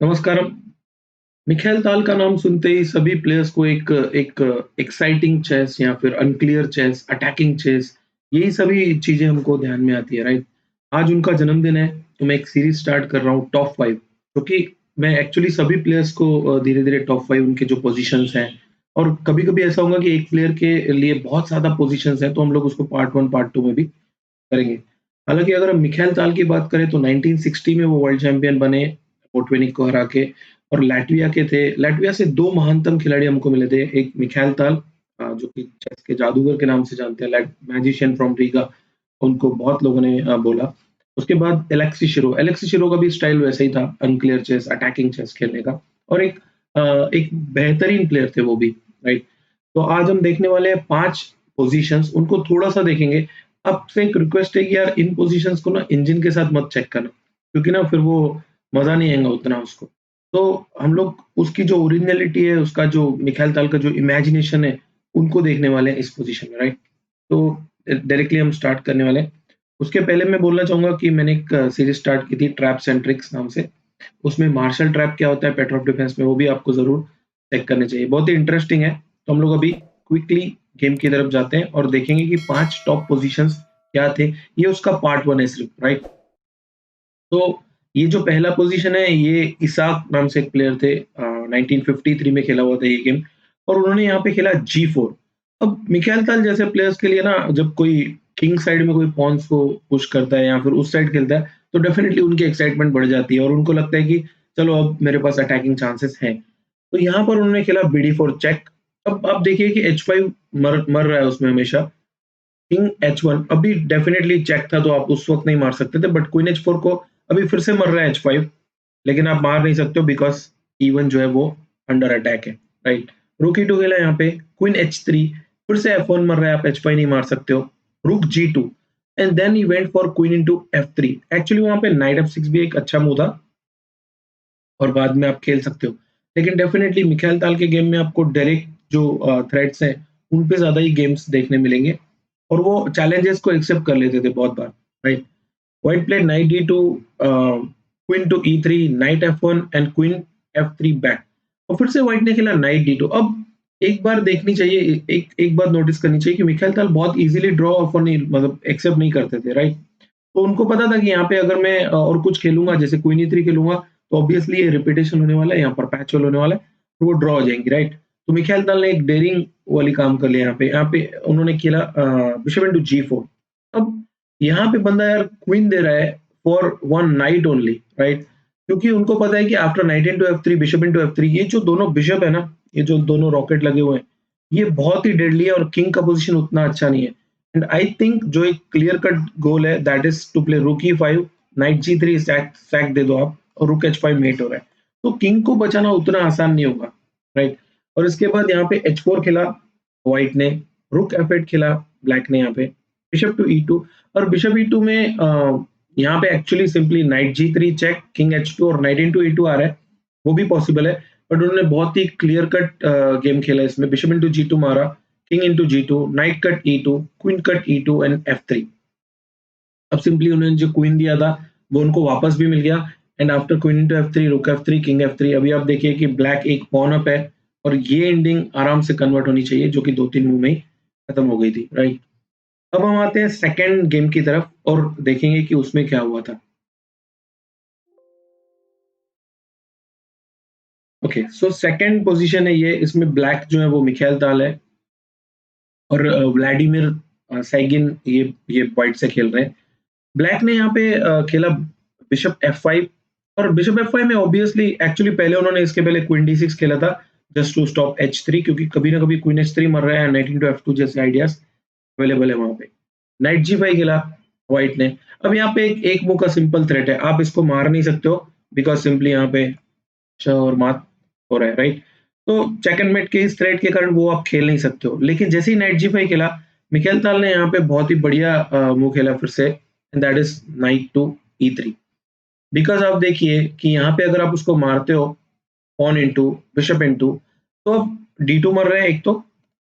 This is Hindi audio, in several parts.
नमस्कारम। मिखाइल ताल का नाम सुनते ही सभी प्लेयर्स को एक एक एक्साइटिंग चेस या फिर अनक्लियर चेस, अटैकिंग चेस, यही सभी चीज़ें हमको ध्यान में आती है, राइट? आज उनका जन्मदिन है, तो मैं एक सीरीज़ स्टार्ट कर रहा हूँ टॉप 5, क्योंकि मैं एक्चुअली सभी प्लेयर्स को धीरे-धीरे टॉप 5 उनके जो पोज़ीशंस हैं, और कभी-कभी ऐसा होगा कि एक प्लेयर के लिए बहुत ज़्यादा पोज़ीशंस हैं, तो हम लोग उसको पार्ट 1, पार्ट 2 में भी करेंगे। हालाँकि अगर हम मिखाइल ताल की बात करें तो 1960 में वो वर्ल्ड चैंपियन बने, बोटवेनिक को हरा के, और लैटविया के थे। लैटविया से 2 महानतम खिलाड़ी हमको मिले थे, एक मिखाइल ताल जो कि चेस के जादूगर के नाम से जानते हैं, लैट मैजिशियन फ्रॉम रीगा, उनको बहुत लोगों ने बोला। उसके बाद एलेक्सी शिरो, एलेक्सी शिरो का भी स्टाइल वैसा ही था, अनक्लियर चेस, अटैकिंग चेस खेलने का, और एक बेहतरीन प्लेयर थे वो भी, राइट? तो आज हम देखने वाले हैं 5 पोज़ीशंस, उनको थोड़ा-सा देखेंगे। आपसे एक रिक्वेस्ट है कि यार इन पोज़ीशंस को ना इंजन के साथ मत चेक करना, क्योंकि ना फिर वो मज़ा नहीं आएगा उतना उसको। तो हम लोग उसकी जो ओरिजिनैलिटी है, उसका जो मिखाइल ताल का जो इमेजिनेशन है, उनको देखने वाले हैं इस पोज़ीशन में, राइट? तो डायरेक्टली हम स्टार्ट करने वाले हैं। उसके पहले मैं बोलना चाहूँगा कि मैंने एक सीरीज़ स्टार्ट की थी ट्रैप्स एंड ट्रिक्स नाम से। उसमें मार्शल ट्रैप क्या होता है पेट्रो ऑफ डिफेंस में, वो भी आपको ज़रूर चेक करने चाहिए। बहुत ही इंटरेस्टिंग है। तो हम लोग अभी क्विकली गेम की तरफ जाते हैं और देखेंगे कि 5 टॉप पोज़ीशंस क्या थे। ये उसका पार्ट 1 है सिर्फ, राइट? तो ये जो पहला पोज़ीशन है, ये इसाक नाम से एक प्लेयर थे, 1953 में खेला हुआ था ये गेम, और उन्होंने यहाँ पे खेला G4। अब मिखाइल ताल जैसे प्लेयर्स के लिए ना, जब कोई किंग साइड में कोई पॉन्स को पुश करता है या फिर उस साइड खेलता है, तो डेफिनिटली उनकी एक्साइटमेंट बढ़ जाती है और उनको लगता है कि चलो अब मेरे पास अटैकिंग चांसेस हैं। तो यहाँ पर उन्होंने खेला BD4 चेक। अब आप देखिए कि H5 मर मर रहा है उसमें हमेशा। किंग H1 अभी डेफिनिटली चेक था, तो आप उस वक़्त नहीं मार सकते थे, बट क्वीन H4 को अभी फिर से मर रहा है H5, लेकिन आप मार नहीं सकते हो बिकॉज़ E1 जो है वो अंडर अटैक है, राइट? रूक E2 खेला यहाँ पे, क्वीन H3, फिर से F1 मर रहा है, आप H5 नहीं मार सकते हो। Rook G2 and then he went for queen into F3। Actually वहाँ पे नाइट F6 भी एक अच्छा मूव था और बाद में आप खेल सकते हो। लेकिन डेफिनिटली मिखाइल ताल के गेम में आपको डायरेक्ट जो थ्रेट्स हैं, उन पे ज़्यादा ही गेम्स देखने मिलेंगे, और वो चैलेंजेस को एक्सेप्ट कर लेते थे बहुत बार, right? White played knight D2, queen to E3, knight F1 and queen F3 back, और फिर से व्हाइट ने खेला नाइट D2। अब एक बार देखनी चाहिए, एक एक बात नोटिस करनी चाहिए कि मिखाइल ताल बहुत ईज़िली ड्रॉ ऑफर नहीं, मतलब एक्सेप्ट नहीं करते थे, राइट? तो उनको पता था कि यहाँ पे अगर मैं और कुछ खेलूँगा, जैसे क्वीन E3 खेलूँगा, तो ऑब्वियसली ये रिपिटिशन होने वाला है, यहाँ पर पैच होने वाला है, तो वो ड्रॉ हो जाएँगी, राइट? तो मिखाइल ताल ने एक डेयरिंग वाली काम कर लिया यहाँ पे। यहाँ पे उन्होंने खेला बिशप इंटू G4। अब यहाँ पे बंदा यार क्वीन दे रहा है फॉर 1 नाइट ओनली, राइट? क्योंकि उनको पता है कि after night into F3, bishop into F3, ये जो दोनों बिशप है ना, ये जो दोनों रॉकेट लगे हुए हैं, ये बहुत ही डेडली है और किंग का पोज़ीशन उतना अच्छा नहीं है। एंड आई थिंक जो एक क्लियर कट गोल है, दैट इज़ टू प्ले रूक E5, night G3, sac sac दे दो आप, और रूक H5 मेट हो रहा है। तो किंग को बचाना उतना आसान नहीं होगा, राइट? और इसके बाद यहाँ पे H4 खेला व्हाइट ने, रूक F8 खेला ब्लैक ने यहाँ पे, बिशप टू E2, और बिशप E2 में यहाँ पे actually simply knight G3 check, king H2 और नाइट इनटू E2 आ रहा है, वो भी पॉसिबल है, बट उन्होंने बहुत ही क्लियर कट गेम खेला इसमें। बिशप इंटू G2 मारा, king into G2, night cut E2, queen cut E2 and F3। अब सिंपली उन्होंने जो क्वीन दिया था, वो उनको वापस भी मिल गया, and after queen into F3, रूक F3, किंग F3, अभी आप देखिए कि ब्लैक एक पॉन अप है, और ये एंडिंग आराम से कन्वर्ट होनी चाहिए, जो कि 2-3 मूव में ही खत्म हो गई थी, राइट? अब हम आते हैं सेकंड गेम की तरफ और देखेंगे कि उसमें क्या हुआ था। ओके, सो सेकंड पोजीशन है ये, इसमें ब्लैक जो है वो मिखाइल ताल है, और व्लादिमीर सैगिन ये व्हाइट से खेल रहे हैं। ब्लैक ने यहाँ पे खेला बिशप F5, और बिशप F5 में ऑब्वियसली एक्चुअली पहले उन्होंने इसके पहले क्वीन D6 खेला था, जस्ट टू स्टॉप H3, क्योंकि कभी ना कभी क्वीन H3 मर रहा है, नाइट इंटू F2 जैसे आइडियाज अवेलेबल है वहाँ पे। नाइट G5 खेला व्हाइट ने। अब यहाँ पे एक एक मूव का सिंपल थ्रेट है, आप इसको मार नहीं सकते हो, बिकॉज़ सिंपली यहाँ पे श और मात हो रहा है, राइट? तो चेक एंड मेट के इस थ्रेट के कारण वो आप खेल नहीं सकते हो। लेकिन जैसे ही नाइट G5 खेला, मिखाइल ताल ने यहाँ पे बहुत ही बढ़िया मूव खेला फिर से, and that is knight to E3। Because आप देखिए कि यहाँ पे अगर आप उसको मारते हो, पॉन इंटू, बिशप इंटू, तो अब D2 मर रहा है एक तो,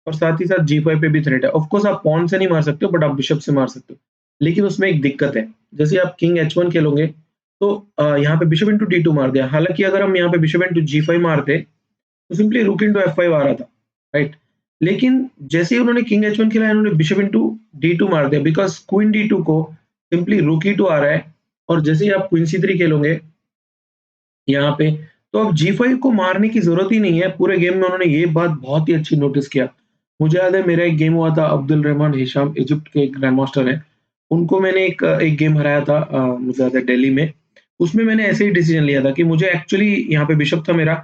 और साथ ही साथ G5 पे भी थ्रेट है। ऑफ कोर्स आप पॉन से नहीं मार सकते हो, बट आप बिशप से मार सकते हो। लेकिन उसमें एक दिक्कत है, जैसे आप किंग H1 खेलोगे, तो यहाँ पे बिशप इंटू D2 मार दिया। हालाँकि अगर हम यहाँ पे बिशप इंटू G5 मारते, तो सिंपली रूक इंटू F5 आ रहा था, राइट? लेकिन जैसे ही उन्होंने किंग H1 खेला, इन्होंने बिशप इंटू D2 मार दिया बिकॉज़ क्वीन D2 को सिंपली रूक E2 आ रहा है और जैसे ही आप क्वीन C3 खेलोगे यहाँ पे, तो अब G5 को मारने की ज़रूरत ही नहीं है। पूरे गेम में उन्होंने ये बात बहुत ही अच्छी नोटिस किया। मुझे याद है मेरा एक गेम हुआ था अब्दुल रहमान हिशाम, इजिप्ट के एक ग्रैंड मास्टर हैं। उनको मैंने एक गेम हराया था, मुझे याद है दिल्ली में। उसमें मैंने ऐसे ही डिसीजन लिया था कि मुझे एक्चुअली यहाँ पे बिशप था मेरा,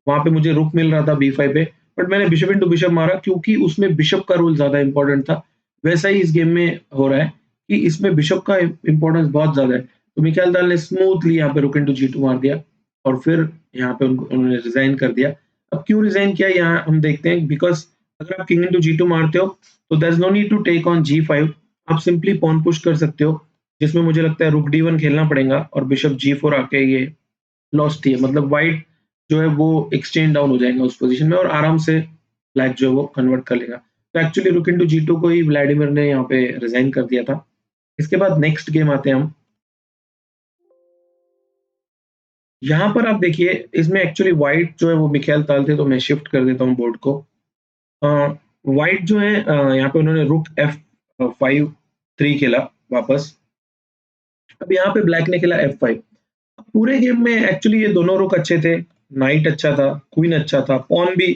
वहाँ पे मुझे रुक मिल रहा था B5 पे, बट मैंने बिशप इंटू बिशप मारा क्योंकि उसमें बिशप का रोल ज़्यादा इम्पोर्टेंट था। वैसा ही इस गेम में हो रहा है कि इसमें बिशप का इम्पोर्टेंस बहुत ज़्यादा है। तो मिकाइल दाल ने स्मूथली यहाँ पे रुक इंटू G2 मार दिया और फिर यहाँ पे उन्होंने रिज़ाइन कर दिया। अब क्यों रिज़ाइन किया यहाँ हम देखते हैं, बिकॉज़ अगर आप किंग इंटू G2 मारते हो, तो there is no need to take on G5। आप सिंपली पॉन पुश कर सकते हो, जिसमें मुझे लगता है रुक D1 खेलना पड़ेगा और बिशप G4 आके ये लॉस्ट ही है। मतलब व्हाइट जो है वो एक्सचेंज डाउन हो जाएगा उस पोज़ीशन में और आराम से ब्लैक जो है वो कन्वर्ट कर लेगा। तो एक्चुअली रुक इंटू G2 को ही व्लादिमीर ने यहाँ पे रिज़ाइन कर दिया था। इसके बाद नेक्स्ट गेम आते हैं हम। यहाँ पर आप देखिए, इसमें एक्चुअली व्हाइट जो है वो मिकाइल ताल थे, तो मैं शिफ्ट कर देता हूँ बोर्ड को। अ, व्हाइट जो है, यहाँ पे उन्होंने रुक F5 3 खेला वापस। अब यहाँ पे ब्लैक ने खेला F5। पूरे गेम में एक्चुअली ये दोनों रुक अच्छे थे, नाइट अच्छा था, क्वीन अच्छा था, पॉन भी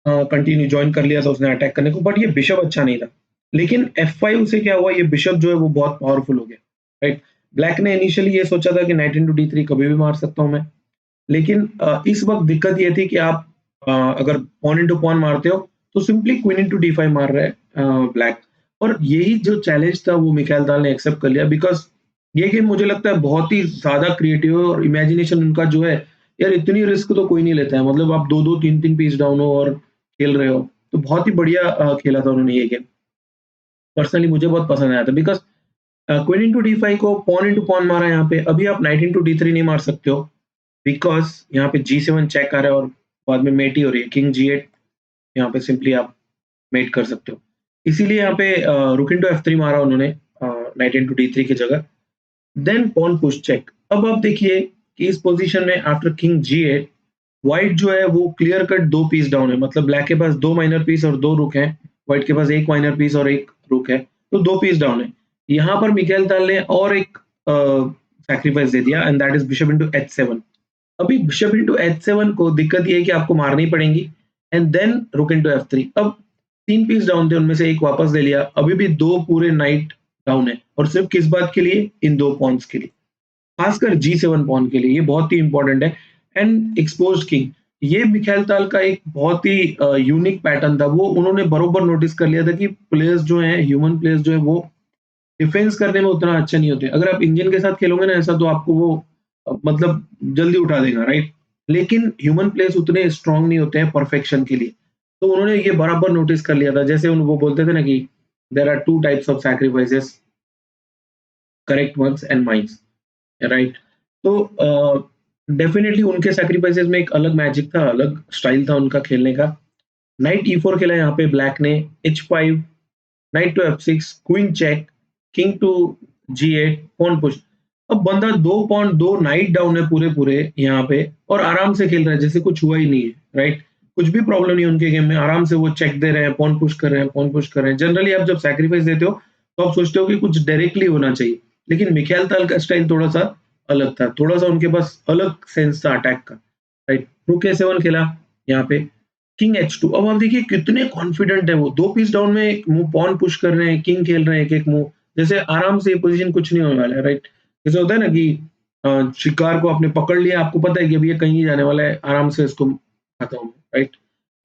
कंटिन्यू जॉइन कर लिया था उसने अटैक करने को, बट ये बिशप अच्छा नहीं था। लेकिन F5 से क्या हुआ, ये बिशप जो है वो बहुत पावरफुल हो गया, राइट? ब्लैक ने इनिशियली ये सोचा था कि नाइट इंटू D3 कभी भी मार सकता हूँ मैं। लेकिन इस वक़्त दिक्कत ये थी कि आप अगर पॉन इंटू पॉन मारते हो, तो सिंपली क्वीन इंटू D5 मार रहा है ब्लैक। और यही जो चैलेंज था वो मिकाइल दाल ने एक्सेप्ट कर लिया, बिकॉज़ ये गेम मुझे लगता है बहुत ही ज़्यादा क्रिएटिव है और इमेजिनेशन उनका जो है, यार इतनी रिस्क तो कोई नहीं लेता है। मतलब आप 2-2 3-3 पीस डाउन हो और खेल रहे हो, तो बहुत ही बढ़िया खेला था उन्होंने ये गेम। पर्सनली मुझे बहुत पसंद आया था बिकॉज़ क्वीन इंटू D5 को पॉन इंटू पॉन मारा यहाँ पे, अभी आप नाइट इंटू D3 नहीं मार सकते हो। बिकॉज़ यहाँ पे G7 चेक आ रहा है और बाद में मेट ही हो रही है। किंग G8 यहाँ पे सिंपली आप मेट कर सकते हो। इसीलिए यहाँ पे रुक इंटू F3 मारा उन्होंने नाइट इंटू D3 की जगह। Then pawn push check. अब आप देखिए कि इस पोज़ीशन में आफ्टर किंग G8 व्हाइट जो है वो क्लियर कट 2 पीस डाउन है। मतलब ब्लैक के पास 2 माइनर पीस और 2 रुक हैं, व्हाइट के पास 1 माइनर पीस और 1 रुक है, तो 2 पीस डाउन है। यहाँ पर मिकाइल ताल ने और एक सैक्रिफाइस दे दिया and that is bishop into H7। अभी बिशप इंटू H7 को दिक्कत ये है कि आपको मारनी पड़ेंगी एंड देन रुक इंटू F3। अब 3 पीस डाउन थे, उनमें से 1 वापस ले लिया। अभी भी 2 पूरे नाइट डाउन है और सिर्फ़ किस बात के लिए? इन 2 पॉन्स के लिए। खासकर G7 पॉन के लिए ये बहुत ही इम्पोर्टेंट है। एंड एक्सपोज्ड किंग, ये मिखाइल ताल का एक बहुत ही यूनिक पैटर्न था। वो उन्होंने बरोबर नोटिस कर लिया था कि प्लेयर्स जो हैं, ह्यूमन प्लेयर्स जो हैं वो डिफेंस करने में उतना अच्छे नहीं होते। अगर आप इंजन के साथ खेलोगे ना ऐसा, तो आपको वो मतलब जल्दी उठा देगा, राइट? लेकिन ह्यूमन प्लेयर्स उतने स्ट्रॉन्ग नहीं होते हैं परफेक्शन के लिए। तो उन्होंने ये बराबर नोटिस कर लिया था। जैसे उन वो बोलते थे ना कि there are 2 types of sacrifices, correct ones and mines. Right. तो डेफिनिटली उनके सैक्रिफाइसेस में एक अलग मैजिक था, अलग स्टाइल था उनका खेलने का। नाइट E4 खेला यहाँ पे ब्लैक ने, H5, knight to F6, queen check, king to G8, pawn push. अब बंदा 2 पॉन 2 नाइट डाउन है पूरे-पूरे यहाँ पे और आराम से खेल रहा है जैसे कुछ हुआ ही नहीं है, राइट? कुछ भी प्रॉब्लम नहीं है उनके गेम में, आराम से वो चेक दे रहे हैं, पॉन पुश कर रहे हैं, पॉन पुश कर रहे हैं। जनरली आप जब सैक्रिफाइस देते हो, तो आप सोचते हो कि कुछ डायरेक्टली होना चाहिए। लेकिन मिखाइल ताल का स्टाइल थोड़ा-सा अलग था, थोड़ा-सा उनके पास अलग सेंस था अटैक का, राइट? रूक A7 खेला यहाँ पे, किंग H2। अब आप देखिए कितने कॉन्फिडेंट है वो, 2 पीस डाउन में एक मूव पॉन पुश कर रहे हैं, किंग खेल रहे हैं एक-एक मूव, जैसे आराम से ये पोज़ीशन कुछ नहीं होने वाला है, राइट? जैसे होता है ना कि शिकार को आपने पकड़ लिया, आपको पता है कि अभी ये कहीं नहीं जाने वाला है, आराम से इसको खाता हूँ, राइट?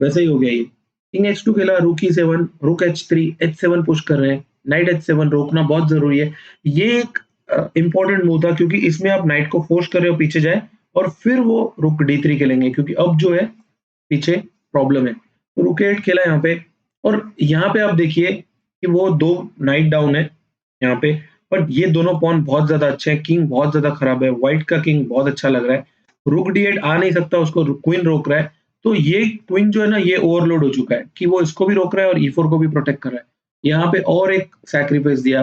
वैसे ही हो गया ये। किंग H2 खेला, रूक E7, रूक H3, H7 पुश कर रहे हैं, नाइट H7 रोकना बहुत ज़रूरी है। ये एक इम्पोर्टेंट मूव था क्योंकि इसमें आप नाइट को फोर्स कर रहे हो पीछे जाए और फिर वो रूक D3 खेलेंगे क्योंकि अब जो है पीछे प्रॉब्लम है। तो रूक A8 खेला यहाँ पे और यहाँ पे आप देखिए कि वो 2 नाइट डाउन है यहाँ पे, बट ये दोनों पॉन बहुत ज़्यादा अच्छे हैं, किंग बहुत ज़्यादा खराब है, व्हाइट का किंग बहुत अच्छा लग रहा है। रूक D8 आ नहीं सकता, उसको क्वीन रोक रहा है, तो ये क्वीन जो है ना ये ओवरलोड हो चुका है कि वो इसको भी रोक रहा है और E4 को भी प्रोटेक्ट कर रहा है। यहाँ पे और एक सैक्रिफाइस दिया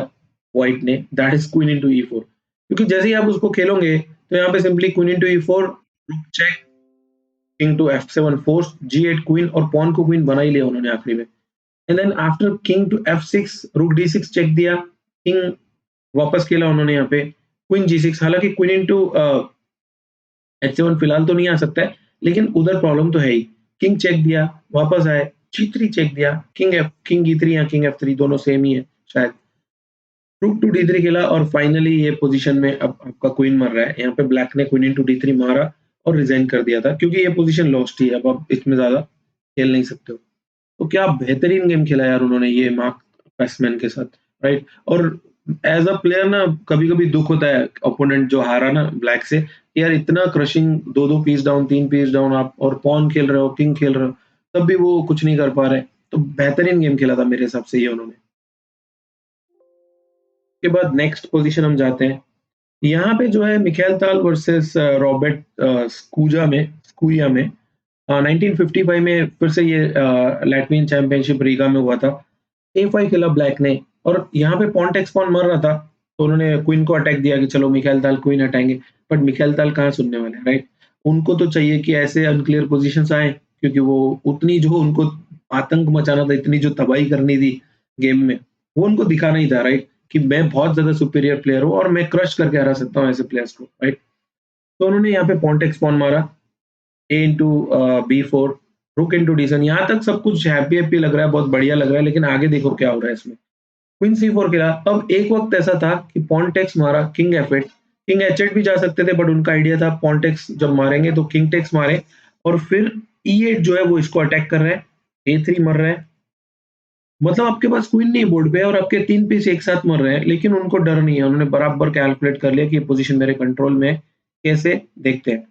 व्हाइट ने, that is queen into E4, क्योंकि जैसे ही आप उसको खेलोगे तो यहाँ पे simply queen into E4, rook check, king to F7 force, G8 queen, और पॉन को क्वीन बना ही लिया उन्होंने आखिरी में। And then after king to F6, rook D6 check दिया, किंग वापस खेला उन्होंने यहाँ पे, क्वीन जी6, हालांकि क्वीन इंटू एच7 फिलहाल तो नहीं आ सकता है, लेकिन उधर प्रॉब्लम तो है ही। किंग चेक दिया, वापस आए, जी3 चेक दिया, किंग ई3 या किंग एफ3 दोनों सेम ही है शायद। रूक टू डी3 खेला और फाइनली ये पोजीशन में अब आपका क्वीन मर रहा है। यहाँ पे ब्लैक ने क्वीन इनटू डी3 मारा और रिजाइन कर दिया था, क्योंकि ये पोजीशन लॉस्ट ही है, अब आप इसमें ज़्यादा खेल नहीं सकते हो। तो क्या बेहतरीन गेम खेला यार उन्होंने ये मार्क पेसमैन के साथ, राइट? और एज़ अ प्लेयर ना कभी-कभी दुःख होता है ओपोनेंट जो हारा ना ब्लैक से, कि यार इतना crushing 2-2 piece down, 3 piece down आप और पॉन खेल रहे हो, किंग खेल रहे हो, तब भी वो कुछ नहीं कर पा रहे। तो बेहतरीन गेम खेला था मेरे हिसाब से ये उन्होंने। उसके बाद नेक्स्ट पोज़ीशन हम जाते हैं। यहाँ पे जो है मिखाइल ताल वर्सेस रॉबर्ट स्कूया में 1955 में फिर से ये लैट्वियन चैंपियनशिप रीगा में हुआ था। ए5 खेला ब्लैक ने और यहाँ पे पॉन टेक्स पॉन मर रहा था, तो उन्होंने क्वीन को अटैक दिया कि चलो मिखाइल ताल क्वीन हटाएँगे, बट मिखाइल ताल कहाँ सुनने वाले हैं, राइट? उनको तो चाहिए कि ऐसे अनक्लियर पोज़ीशंस आएँ, क्योंकि वो उतनी जो उनको आतंक मचाना था, इतनी जो तबाही करनी थी गेम में, वो उनको दिखाना ही था, राइट? कि मैं बहुत ज़्यादा सुपीरियर प्लेयर हूँ और मैं क्रश करके हरा सकता हूँ ऐसे प्लेयर्स को, राइट? तो उन्होंने यहाँ पे पॉन टेक्स पॉन मारा, ए इंटू बी4, रुक इंटू डी7, यहाँ तक सब कुछ हैप्पी-हैप्पी लग रहा है, बहुत बढ़िया लग रहा है, लेकिन आगे देखो क्या हो रहा है इसमें। क्वीन सी4 खेला, अब एक वक़्त ऐसा था कि पॉन टेक्स मारा, किंग एफ8, किंग एच8 भी जा सकते थे, बट उनका आइडिया था पॉन टेक्स जब मारेंगे तो किंग टेक्स मारे और फिर ई8 जो है वो इसको अटैक कर रहा है, ए3 मर रहा है, मतलब आपके पास क्वीन नहीं है बोर्ड पे और आपके 3 पीस एक साथ मर रहे हैं, लेकिन उनको डर नहीं है, उन्होंने बराबर कैलकुलेट कर लिया कि ये पोज़ीशन मेरे कंट्रोल में है, कैसे देखते हैं।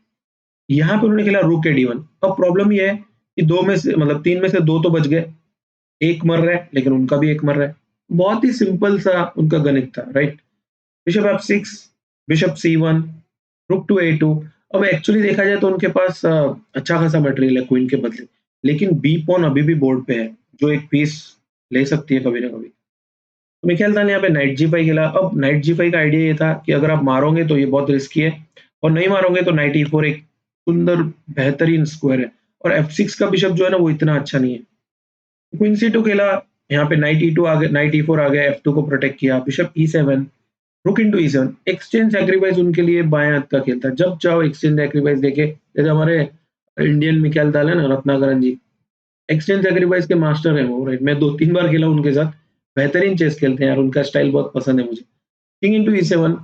यहाँ पे उन्होंने खेला रूक ए डी1, अब प्रॉब्लम ये है कि 2 में से मतलब 3 में से 2 तो बच गए, 1 मर रहा है, लेकिन उनका भी 1 मर रहा है। बहुत ही सिंपल सा उनका गणित था, राइट? बिशप एफ6, bishop C one, rook to A2. अब एक्चुअली देखा जाए तो उनके पास अच्छा खासा मटेरियल है क्वीन के बदले, लेकिन बी पॉन अभी भी बोर्ड पे है, जो एक पीस ले सकती है कभी ना कभी। तो मेरे ख्याल था यहाँ पे नाइट जी5 खेला। अब नाइट जी5 का आइडिया ये था कि अगर आप मारोगे तो ये बहुत रिस्की है और नहीं मारोगे तो नाइट ई4 एक सुंदर बेहतरीन स्क्वायर है और एफ6 का बिशप जो है ना वो इतना अच्छा नहीं है। क्वीन सी2 खेला, यहाँ पे नाइट ई2 आ गया, नाइट ई4 आ गया, एफ2 को प्रोटेक्ट किया, bishop E7, rook into E7, exchange sacrifice उनके लिए बाएं हाथ का खेल था। जब चाहो एक्सचेंज सैक्रिफाइस देके, जैसे हमारे इंडियन मिखाइल दाल है ना, रत्नाकरन जी, एक्सचेंज सैक्रिफाइस के मास्टर हैं वो, राइट? मैं 2-3 बार खेला उनके साथ, बेहतरीन चेस खेलते हैं यार, उनका स्टाइल बहुत पसंद है मुझे। King into E7,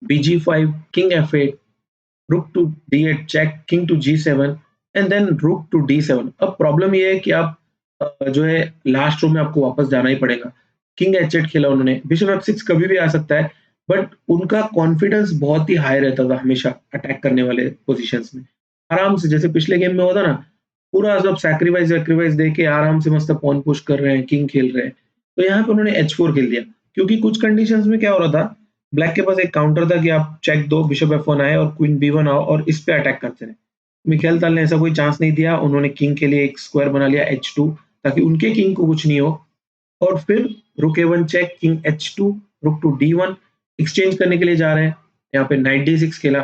bg5, king f8, rook to d8 check, king to g7 and then rook to d7। अब प्रॉब्लम ये है कि आप जो है लास्ट रो में आपको वापस जाना ही पड़ेगा। किंग h8 खेला उन्होंने, बिशप f6 कभी भी आ सकता है, बट उनका कॉन्फिडेंस बहुत ही हाई रहता था हमेशा अटैक करने वाले पोजीशंस में। आराम से जैसे पिछले गेम में होता ना, पूरा सब सैक्रिफाइस वैक्रिफाइस देके आराम से मस्त पॉन पुश कर रहे हैं, किंग खेल रहे हैं। तो यहाँ पे उन्होंने h4 खेल दिया, क्योंकि कुछ कंडीशंस में क्या हो रहा था, ब्लैक के पास एक काउंटर था कि आप चेक दो, बिशप F1 आए और क्वीन B1 आओ और इस पे अटैक करते रहे। मिखाइल ताल ने ऐसा कोई चांस नहीं दिया, उन्होंने किंग के लिए एक स्क्वायर बना लिया H2, ताकि उनके किंग को कुछ नहीं हो और फिर रुक A1 चेक, किंग H2, रुक टू D1 एक्सचेंज करने के लिए जा रहे हैं। यहाँ पे नाइट D6 खेला,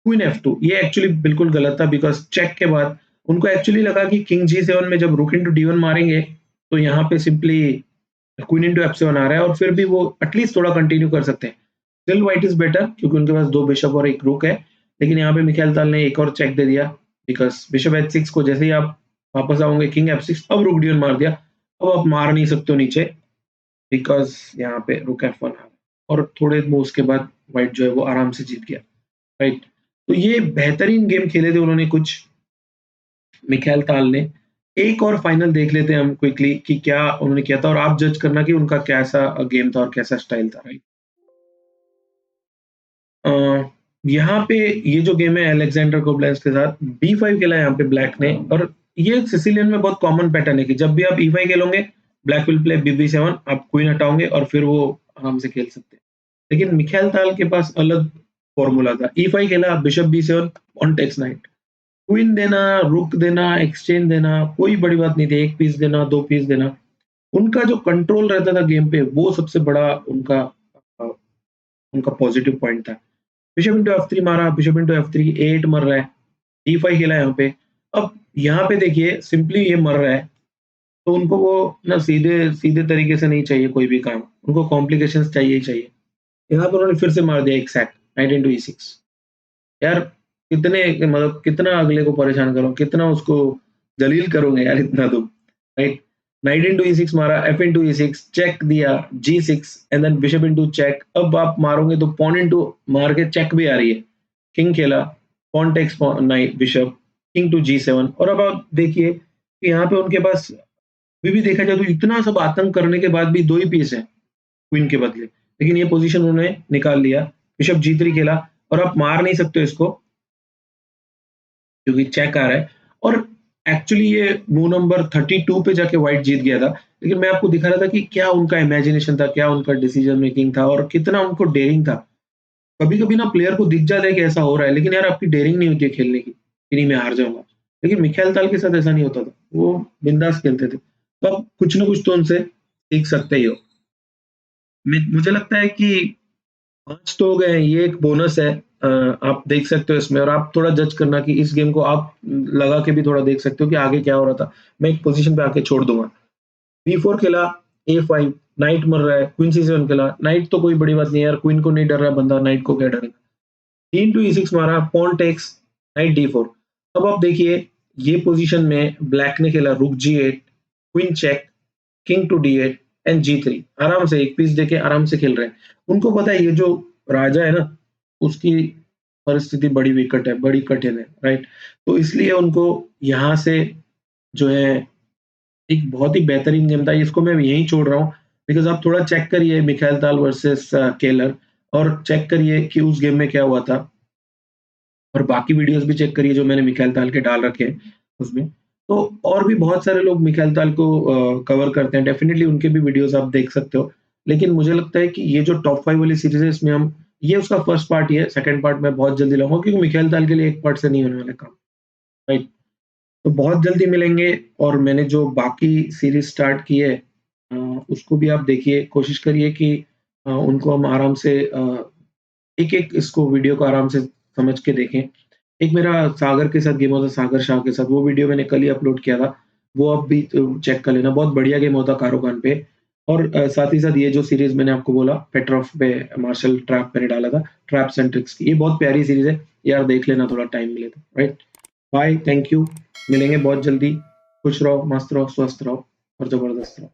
क्वीन F2, ये एक्चुअली बिल्कुल गलत था बिकॉज़ चेक के बाद उनको एक्चुअली लगा कि किंग G7 में जब रुक इंटू D1 मारेंगे, तो यहाँ पे सिंपली क्वीन इंटू F7 आ रहा है और फिर भी वो एटलीस्ट थोड़ा कंटिन्यू कर सकते हैं। स्टिल व्हाइट इज़ बेटर क्योंकि उनके पास 2 बिशप और 1 रूक है, लेकिन यहाँ पे मिखाइल ताल ने एक और चेक दे दिया बिकॉज़ बिशप H6 को जैसे ही आप वापस आओगे, किंग F6, अब रूक D1 मार दिया। अब आप मार नहीं सकते हो नीचे बिकॉज़ यहाँ पे रूक F1 आ गया और थोड़े मूव्स के बाद व्हाइट जो है वो आराम से जीत गया, राइट? तो ये बेहतरीन गेम खेले थे उन्होंने कुछ मिखाइल ताल ने। एक और फाइनल देख लेते हैं हम क्विकली कि क्या उन्होंने किया था और आप जज करना कि उनका कैसा गेम था और कैसा स्टाइल था, राइट? अ, यहाँ पे ये जो गेम है अलेक्जेंडर कोबलेंस के साथ, बी5 खेला यहाँ पे ब्लैक ने और ये सिसिलियन में बहुत कॉमन पैटर्न है कि जब भी आप ई5 खेलोगे, ब्लैक विल प्ले बीबी7, आप क्वीन हटाओगे और फिर वो आराम से खेल सकते हैं। लेकिन मिखाइल ताल के पास अलग फॉर्मूला था। ई5 खेला, bishop B7, on takes knight, queen देना, रुक देना, एक्सचेंज देना, कोई बड़ी बात नहीं थी, 1 पीस देना, 2 पीस देना। उनका जो कंट्रोल रहता था गेम पे, वो सबसे बड़ा उनका अ, उनका पॉजिटिव पॉइंट था। बिशप इंटू F3 मारा, बिशप इंटू F3, A8 मर रहा है, D5 खेला यहाँ पे। अब यहाँ पे देखिए सिंपली ये मर रहा है, तो उनको वो ना सीधे सीधे तरीके से नहीं चाहिए कोई भी काम, उनको कॉम्प्लिकेशंस चाहिए ही चाहिए। यहाँ पर उन्होंने फिर से मार दिया एक सैक, नाइट इंटू E6। यार कितने मतलब कितना अगले को परेशान करो, कितना उसको जलील करोगे यार इतना तुम, राइट? नाइट इंटू E6 मारा, F इंटू E6, चेक दिया, G6 and then bishop into check. अब आप मारोगे तो पॉन इंटू मार के चेक भी आ रही है। किंग खेला, pawn takes knight bishop, king to G7। और अब आप देखिए कि यहाँ पे उनके पास अभी भी देखा जाए तो इतना सब आतंक करने के बाद भी 2 ही पीस हैं क्वीन के बदले। लेकिन ये पोज़ीशन उन्होंने निकाल लिया। बिशप G3 खेला और आप मार नहीं सकते हो इसको क्योंकि चेक आ रहा है। और एक्चुअली ये मूव नंबर 32 पे जाके व्हाइट जीत गया था। लेकिन मैं आपको दिखा रहा था कि क्या उनका इमेजिनेशन था, क्या उनका डिसीजन मेकिंग था और कितना उनको डेयरिंग था। कभी-कभी ना प्लेयर को दिख जाता है कि ऐसा हो रहा है, लेकिन यार आपकी डेयरिंग नहीं होती है खेलने की, कि नहीं मैं हार जाऊँगा। लेकिन मिखाइल ताल के साथ ऐसा नहीं होता था। वो बिंदास खेलते थे। तो आप कुछ ना कुछ तो उनसे सीख सकते ही हो। मुझे लगता है कि 5 तो हो गए हैं, ये एक बोनस है। आप देख सकते हो इसमें और आप थोड़ा जज करना कि इस गेम को आप लगा के भी थोड़ा देख सकते हो कि आगे क्या हो रहा था। मैं एक पोज़ीशन पे आके छोड़ दूँगा। B4 खेला, A5, नाइट मर रहा है, क्वीन C7 खेला, नाइट तो कोई बड़ी बात नहीं है यार, क्वीन को नहीं डर रहा है बंदा, नाइट को क्या डरेगा। क्वीन टू E6 मारा, पॉन टेक्स, नाइट D4। अब आप देखिए, ये पोज़ीशन में ब्लैक ने खेला rook G8, queen check, king to D8 and G3। आराम से एक पीस देके आराम से खेल रहे हैं। उनको पता है ये जो राजा है ना, उसकी परिस्थिति बड़ी विकट है, बड़ी कठिन है, राइट? तो इसलिए उनको यहाँ से जो है एक बहुत ही बेहतरीन गेम था। इसको मैं यहीं छोड़ रहा हूँ बिकॉज़ आप थोड़ा चेक करिए मिखाइल ताल वर्सेस केलर और चेक करिए कि उस गेम में क्या हुआ था। और बाकी वीडियोज़ भी चेक करिए जो मैंने मिखाइल ताल के डाल रखे हैं उसमें। तो और भी बहुत सारे लोग मिखाइल ताल को कवर करते हैं, डेफ़िनिटली उनके भी वीडियोज़ आप देख सकते हो। लेकिन मुझे लगता है कि ये जो टॉप 5 वाली सीरीज़ है इसमें हम ये उसका फर्स्ट पार्ट ही है, सेकंड पार्ट मैं बहुत जल्दी लाऊँगा क्योंकि मिखाइल ताल के लिए एक पार्ट से नहीं होने वाला काम, राइट? तो बहुत जल्दी मिलेंगे और मैंने जो बाकी सीरीज़ स्टार्ट की है अ, उसको भी आप देखिए, कोशिश करिए कि उनको हम आराम से एक-एक इसको वीडियो को आराम से समझ के देखें। एक मेरा सागर के साथ गेम होता है, सागर शाह के साथ, वो वीडियो मैंने कल ही अपलोड किया था। वो आप भी चेक कर लेना, बहुत बढ़िया गेम होता है कारोकान पे। और साथ ही साथ ये जो सीरीज़ मैंने आपको बोला पेट्रॉफ पे मार्शल ट्रैप मैंने डाला था, ट्रैप्स एंड ट्रिक्स की, ये बहुत प्यारी सीरीज़ है। यार देख लेना थोड़ा टाइम मिले तो, राइट? Bye, thank you. मिलेंगे बहुत जल्दी। खुश रहो, मस्त रहो, स्वस्थ रहो और ज़बरदस्त रहो।